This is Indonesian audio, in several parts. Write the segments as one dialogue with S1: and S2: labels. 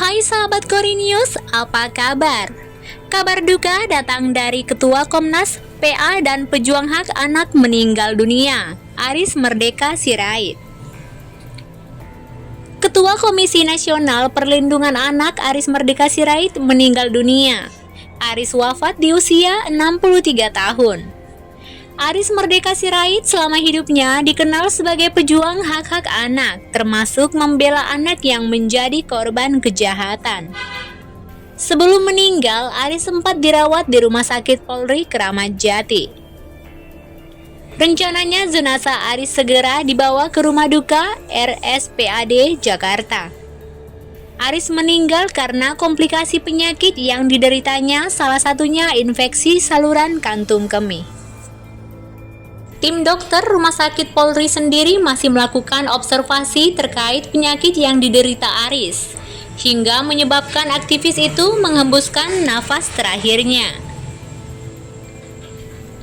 S1: Hai sahabat Korinius, apa kabar? Kabar duka datang dari Ketua Komnas PA dan pejuang hak anak meninggal dunia, Aris Merdeka Sirait. Ketua Komisi Nasional Perlindungan Anak Aris Merdeka Sirait meninggal dunia. Aris wafat di usia 63 tahun. Aris Merdeka Sirait selama hidupnya dikenal sebagai pejuang hak-hak anak, termasuk membela anak yang menjadi korban kejahatan. Sebelum meninggal, Aris sempat dirawat di Rumah Sakit Polri Kramat Jati. Rencananya jenazah Aris segera dibawa ke rumah duka RSPAD Jakarta. Aris meninggal karena komplikasi penyakit yang dideritanya, salah satunya infeksi saluran kantung kemih. Tim dokter Rumah Sakit Polri sendiri masih melakukan observasi terkait penyakit yang diderita Aris, hingga menyebabkan aktivis itu menghembuskan nafas terakhirnya.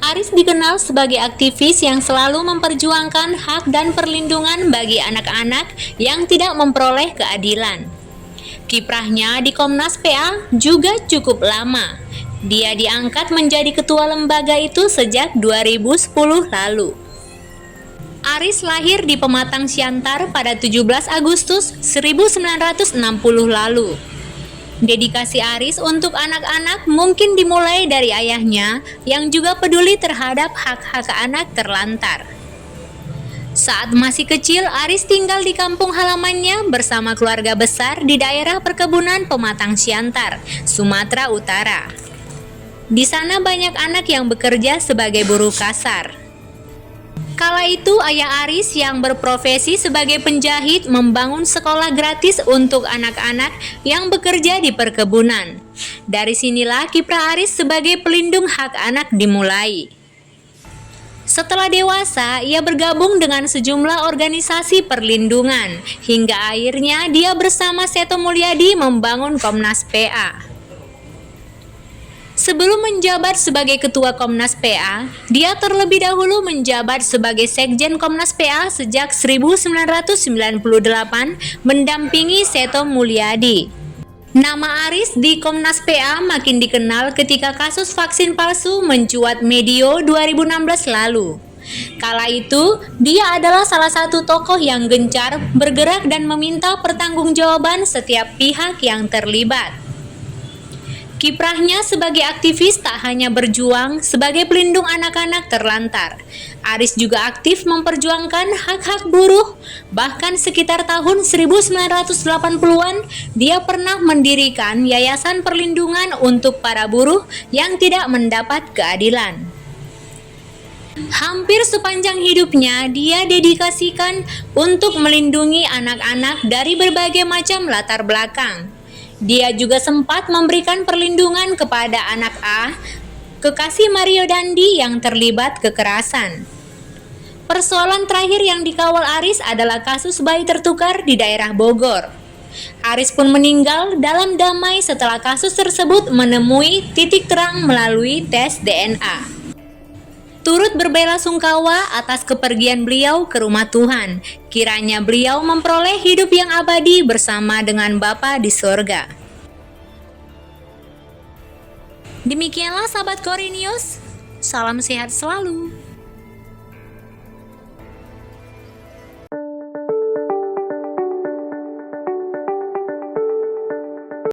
S1: Aris dikenal sebagai aktivis yang selalu memperjuangkan hak dan perlindungan bagi anak-anak yang tidak memperoleh keadilan. Kiprahnya di Komnas PA juga cukup lama. Dia diangkat menjadi ketua lembaga itu sejak 2010 lalu. Aris lahir di Pematang Siantar pada 17 Agustus 1960 lalu. Dedikasi Aris untuk anak-anak mungkin dimulai dari ayahnya yang juga peduli terhadap hak-hak anak terlantar. Saat masih kecil, Aris tinggal di kampung halamannya bersama keluarga besar di daerah perkebunan Pematang Siantar, Sumatera Utara. Di sana banyak anak yang bekerja sebagai buruh kasar. Kala itu ayah Aris yang berprofesi sebagai penjahit membangun sekolah gratis untuk anak-anak yang bekerja di perkebunan. Dari sinilah kiprah Aris sebagai pelindung hak anak dimulai. Setelah dewasa, ia bergabung dengan sejumlah organisasi perlindungan, hingga akhirnya dia bersama Seto Mulyadi membangun Komnas PA. Sebelum menjabat sebagai Ketua Komnas PA, dia terlebih dahulu menjabat sebagai Sekjen Komnas PA sejak 1998 mendampingi Seto Mulyadi. Nama Aris di Komnas PA makin dikenal ketika kasus vaksin palsu mencuat medio 2016 lalu. Kala itu, dia adalah salah satu tokoh yang gencar bergerak dan meminta pertanggungjawaban setiap pihak yang terlibat. Kiprahnya sebagai aktivis tak hanya berjuang sebagai pelindung anak-anak terlantar. Aris juga aktif memperjuangkan hak-hak buruh. Bahkan sekitar tahun 1980-an, dia pernah mendirikan Yayasan Perlindungan untuk para buruh yang tidak mendapat keadilan. Hampir sepanjang hidupnya, dia dedikasikan untuk melindungi anak-anak dari berbagai macam latar belakang. Dia juga sempat memberikan perlindungan kepada anak A, kekasih Mario Dandi yang terlibat kekerasan. Persoalan terakhir yang dikawal Aris adalah kasus bayi tertukar di daerah Bogor. Aris pun meninggal dalam damai setelah kasus tersebut menemui titik terang melalui tes DNA. Turut berbelasungkawa atas kepergian beliau ke rumah Tuhan. Kiranya beliau memperoleh hidup yang abadi bersama dengan Bapa di sorga. Demikianlah sahabat Korinius, salam sehat selalu.